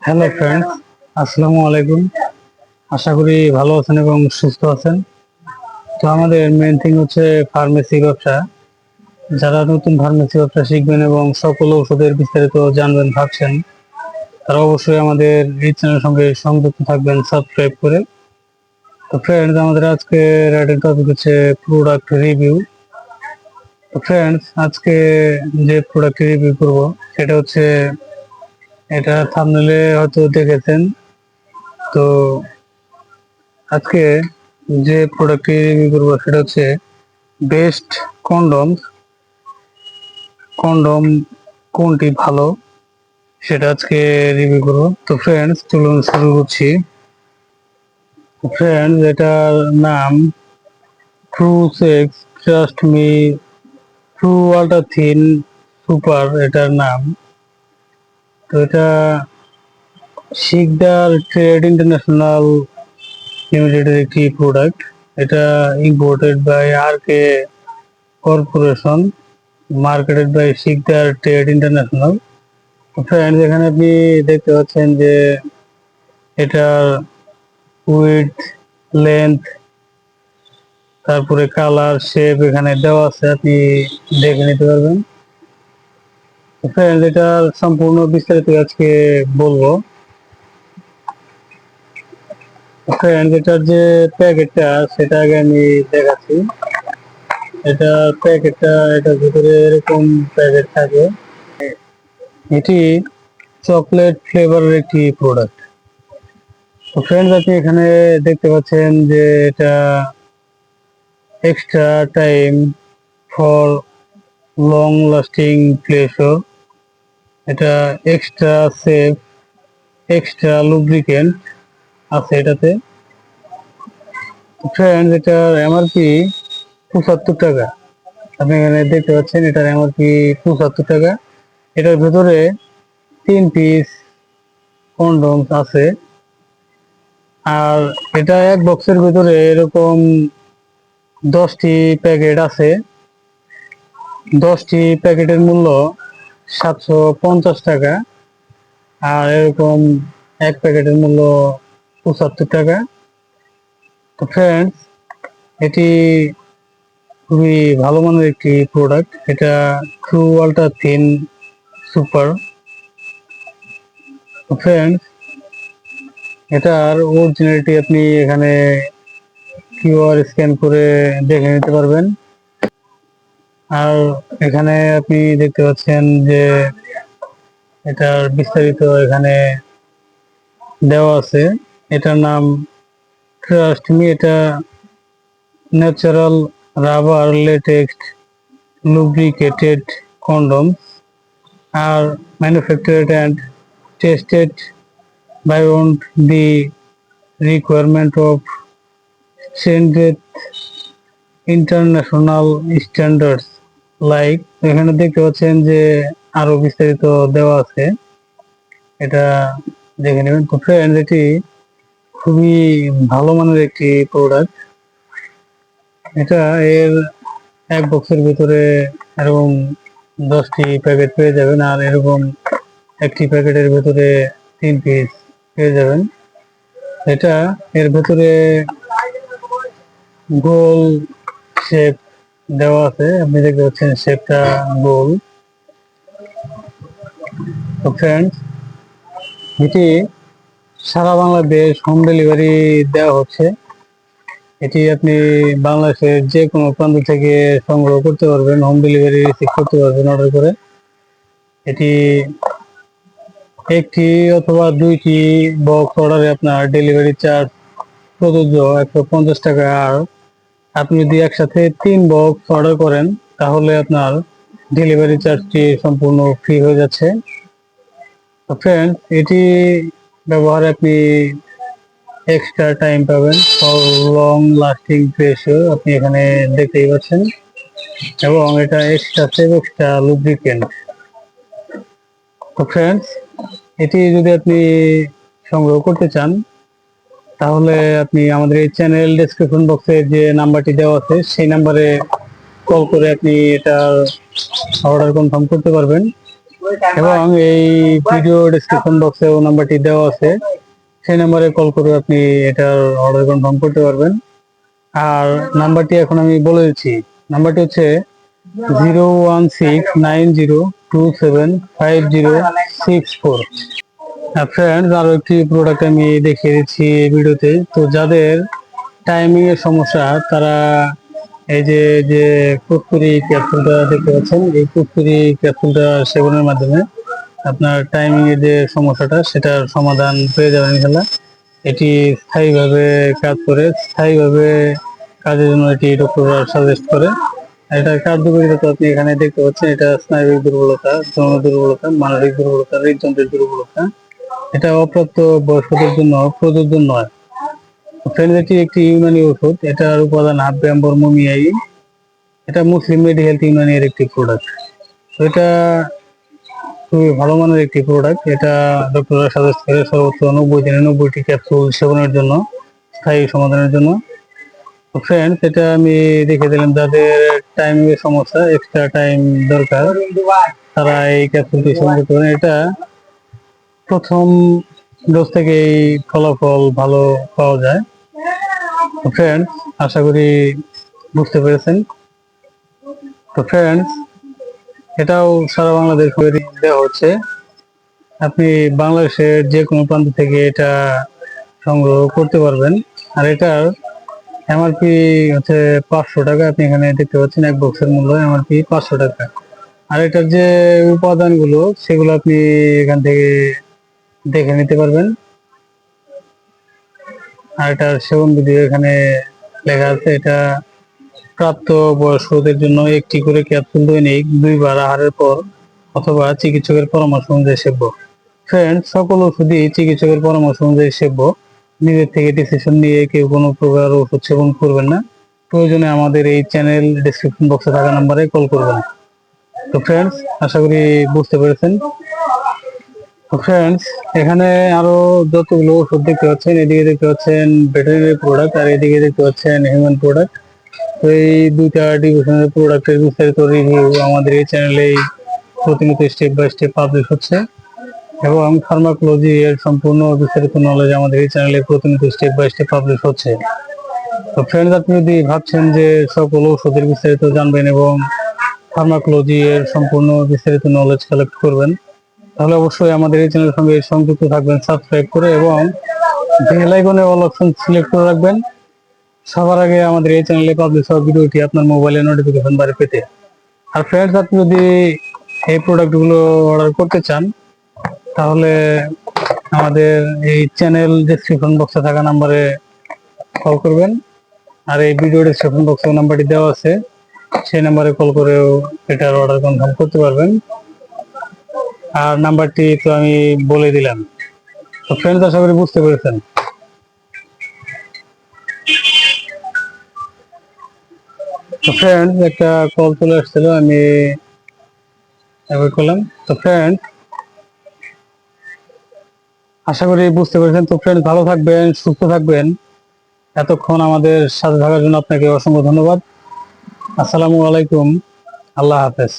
Hello friends, আসসালামু আলাইকুম। আশা করি ভালো আছেন এবং সুস্থ আছেন। তো আমাদের মেইন থিং হচ্ছে ফার্মেসি ব্যবসা। যারা নতুন ফার্মেসি ব্যবসা শিখবেন এবং সকল ঔষধের বিস্তারিত জানবেন ভাবছেন, তারা অবশ্যই আমাদের এই চ্যানেলের সঙ্গে সংযুক্ত থাকবেন সাবস্ক্রাইব করে। তো ফ্রেন্ডস, আমাদের আজকে রাইটের টপিক হচ্ছে প্রোডাক্ট রিভিউ। তো ফ্রেন্ডস, আজকে যে প্রোডাক্ট রিভিউ করব সেটা হচ্ছে, এটা থাম্বনেলে হয়তো দেখেছেন। তো আজকে যে প্রোডাক্টটি রিভিউ করবো সেটা হচ্ছে বেস্ট কন্ডম। কন্ডম কোনটি ভালো সেটা আজকে রিভিউ করবো। তো ফ্রেন্ডস, চলুন শুরু করছি। ফ্রেন্ডস, এটার নাম true sex trust me true ultra thin super, এটার নাম। তো এটা শিকদার ট্রেড ইন্টারন্যাশনাল লিমিটেডের একটি প্রোডাক্ট। এটা imported by R K corporation, marketed by Sikdar trade international. Friends, এখানে আপনি দেখতে পাচ্ছেন যে এটার উইডথ, লেন্থ, তারপরে কালার, শেপ এখানে দেওয়া আছে, আপনি দেখে নিতে পারবেন। ফ্রেন্ডস, এটার সম্পূর্ণ বিস্তারিত আজকে বলবো। ফ্রেন্ডস, এটার যে প্যাকেটটা সেটা আগে আমি দেখাচ্ছি। এটা প্যাকেটটা, এটার ভিতরে এরকম প্যাকেট থাকে। এটি চকলেট ফ্লেভারের একটি প্রোডাক্ট। তো ফ্রেন্ডস, আপনি এখানে দেখতে পাচ্ছেন যে এটা extra time for long lasting pleasure, এটা এক্সট্রা সেফ, এক্সট্রা লুব্রিকেন্ট আছে এটাতে। ফ্রেন্ডস, এটার এমআরপি 75 টাকা। আপনি এখানে দেখতে পাচ্ছেন এটার এমআরপি 75 টাকা। এটার ভেতরে 3 পিস কন্ডম আছে। আর এটা এক বক্সের ভিতরে এরকম 10টি প্যাকেট আছে। 10টি প্যাকেটের মূল্য 750 টাকা। আর এরকম এক প্যাকেটের মূল্য 75 টাকা। তো ফ্রেন্ডস, এটি খুবই ভালো মানের একটি প্রোডাক্ট। এটা ট্রু আল্ট্রা থিন সুপার। তো ফ্রেন্ডস, এটার অরিজিনালিটি আপনি এখানে কিউআর স্ক্যান করে দেখে নিতে পারবেন। আর এখানে আপনি দেখতে পাচ্ছেন যে এটার বিস্তারিত এখানে দেওয়া আছে। এটার নাম ট্রাস্ট মি, এটা natural rubber LaTeX lubricated condoms are manufactured and tested beyond the requirement of stringent international standards. Like এখানে দেখতে পাচ্ছেন যে আরো বিস্তারিত দেওয়া আছে, এটা দেখে নেবেন। তো ফ্রেন্ডস, এটি খুবই ভালো মানের একটি প্রোডাক্ট। এটা এর এক বক্সের ভিতরে এরকম 10টি প্যাকেট পেয়ে যাবেন। আর এরকম একটি প্যাকেটের ভেতরে 3 পিস পেয়ে যাবেন। এটা এর ভেতরে গোল শেপ দেওয়া আছে, আপনি দেখতে পাচ্ছেন শেপটা গোল। তো ফ্রেন্ডস, এটি সারা বাংলাদেশ হোম ডেলিভারি দেওয়া হচ্ছে। এটি আপনি বাংলাদেশের যে কোনো প্রান্ত থেকে সংগ্রহ করতে পারবেন, হোম ডেলিভারি রিসিভ করতে পারবেন অর্ডার করে। এটি একটি অথবা 2টি বক্স অর্ডারে আপনার ডেলিভারি চার্জ প্রযোজ্য 150 টাকা। আর আপনি যদি একসাথে 3 বক্স অর্ডার করেন তাহলে আপনার ডেলিভারি চার্জটি সম্পূর্ণ ফ্রি হয়ে যাচ্ছে। তো ফ্রেন্ডস, এটি ব্যবহারে আপনি এক্সট্রা টাইম পাবেন ফর লং লাস্টিং প্রেশার, আপনি এখানে দেখতেই পাচ্ছেন। এবং এটা এক্সট্রা সেফ, এক্সট্রা লুব্রিকেন্ট। তো ফ্রেন্ডস, এটি যদি আপনি সংগ্রহ করতে চান তাহলে আপনি আমাদের এই চ্যানেল ডেসক্রিপশন বক্সে যে নাম্বারটি দেওয়া আছে সেই নাম্বারে কল করে আপনি এটা অর্ডার কনফার্ম করতে পারবেন। এবং এই ভিডিও ডেসক্রিপশন বক্সে ও নাম্বারটি দেওয়া আছে, সেই নাম্বারে কল করে আপনি এটার অর্ডার কনফার্ম করতে পারবেন। আর নাম্বারটি এখন আমি বলে দিচ্ছি, নাম্বারটি হচ্ছে 01690275064। ফ্রেন্ডস, আরো একটি প্রোডাক্ট আমি দেখিয়ে দিচ্ছি এই ভিডিওতে। তো যাদের টাইমিং এর সমস্যা, তারা এই যে যে কুরকুরি ক্যাপসুলটা দেখতে পাচ্ছেন, এই কুরকুরি ক্যাপসুলটা সেবনের মাধ্যমে আপনার টাইমিং এর যে সমস্যাটা, সেটার সমাধান পেয়ে যাবেন ইনশাআল্লাহ। এটি স্থায়ীভাবে কাজ করে, স্থায়ীভাবে কাজের জন্য এটি ডক্টররা সাজেস্ট করে। এটার কার্যকারিতা তো আপনি এখানে দেখতে পাচ্ছেন। এটা স্নায়বিক দুর্বলতা, যৌন দুর্বলতা, মানসিক দুর্বলতা, হৃদযন্ত্রের দুর্বলতা। এটা অপ্রাপ্ত বয়স্কদের জন্য প্রযোজ্য নয়। ফ্রেন্ডস, এটি একটি ইউনানি ওষুধ। এটার উপাদান হাব্বে আম্বর মুমিয়াই। এটা মুসলিম মেডি হেলথ ইউনানি এর একটি প্রোডাক্ট। তো এটা খুবই ভালো মানের একটি প্রোডাক্ট। এটা ডক্টররা সাজেস্ট করে সর্বোচ্চ 90 দিনে 90টি ক্যাপসুল সেবনের জন্য, স্থায়ী সমাধানের জন্য। তো ফ্রেন্ডস, এটা আমি দেখে দিলাম যাদের টাইম এর সমস্যা, এক্সট্রা টাইম দরকার, তারা এই ক্যাপসুলটি সেবন করতে পারেন। এটা প্রথম ডোজ থেকেই ফলাফল ভালো পাওয়া যায়। তো ফ্রেন্ডস, আশা করি বুঝতে পেরেছেন। তো ফ্রেন্ডস, এটাও সারা বাংলাদেশ দেওয়া হচ্ছে। আপনি বাংলাদেশের যে কোনো প্রান্ত থেকে এটা সংগ্রহ করতে পারবেন। আর এটার এমআরপি হচ্ছে 500 টাকা। আপনি এখানে দেখতে পাচ্ছেন এক বক্সের মূল্য এমআরপি 500 টাকা। আর এটার যে উপাদানগুলো, সেগুলো আপনি এখান থেকে দেখে নিতে পারবেন। আর এটার সেবন বিধি এখানে লেখা আছে। এটা প্রাপ্ত বয়স্কদের জন্য একটি করে ক্যাপসুল দৈনিক 2 বার আহারের পর অথবা চিকিৎসকের পরামর্শ অনুযায়ী সেব্য। ফ্রেন্ড, সকল ওষুধই চিকিৎসকের পরামর্শ অনুযায়ী সেব্য। নিজের থেকে ডিসিশন নিয়ে কেউ কোনো প্রকার ওষুধ সেবন করবেন না। প্রয়োজনে আমাদের এই চ্যানেল ডেসক্রিপশন বক্সে থাকা নাম্বারে কল করবেন। তো ফ্রেন্ডস, আশা করি বুঝতে পেরেছেন। তো ফ্রেন্ডস, এখানে আরো যতগুলো ওষুধ দেখতে পাচ্ছেন, এদিকে দেখতে পাচ্ছেন ভেটেরিনারি প্রোডাক্ট, আর এদিকে দেখতে পাচ্ছেন হিউম্যান প্রোডাক্ট। তো এই দুইটা ডিভিশনের প্রোডাক্টের বিস্তারিত রিভিউ আমাদের এই চ্যানেলে প্রতিনিয়ত স্টেপ বাই স্টেপ পাবলিশ হচ্ছে, এবং ফার্মাকোলজি এর সম্পূর্ণ বিস্তারিত নলেজ আমাদের এই চ্যানেলে প্রতিনিয়ত স্টেপ বাই স্টেপ পাবলিশ হচ্ছে। তো ফ্রেন্ডস, আপনি যদি ভাবছেন যে সকল ওষুধের বিস্তারিত জানবেন এবং ফার্মাকোলজি এর সম্পূর্ণ বিস্তারিত নলেজ কালেক্ট করবেন, তাহলে অবশ্যই আমাদের এই চ্যানেলের সঙ্গে সংযুক্ত থাকবেন সাবস্ক্রাইব করে, এবং বেল আইকনে অল অপশন সিলেক্ট করে রাখবেন সবার আগে আমাদের এই চ্যানেলে পাবলিশ হওয়া ভিডিওটি আপনার মোবাইলে নোটিফিকেশন বারে পেতে। আর ফ্রেন্ডস, আপনি যদি এই প্রোডাক্টগুলো অর্ডার করতে চান, তাহলে আমাদের এই চ্যানেল ডেসক্রিপশন বক্সে থাকা নাম্বারে কল করবেন। আর এই ভিডিও ডেসক্রিপশন বক্সে নাম্বারটি দেওয়া আছে, সেই নাম্বারে কল করেও এটার অর্ডার কনফার্ম করতে পারবেন। আর নাম্বারটি তো আমি বলে দিলাম। তো ফ্রেন্ডস, আশা করি বুঝতে পেরেছেন। তো ফ্রেন্ডস, একটা কল চলে আসছিল, আমি এবার করলাম। তো ফ্রেন্ডস, আশা করি বুঝতে পেরেছেন। তো ফ্রেন্ডস, ভালো থাকবেন, সুস্থ থাকবেন। এতক্ষণ আমাদের সাথে থাকার জন্য আপনাকে অসংখ্য ধন্যবাদ। আসসালামু আলাইকুম, আল্লাহ হাফেজ।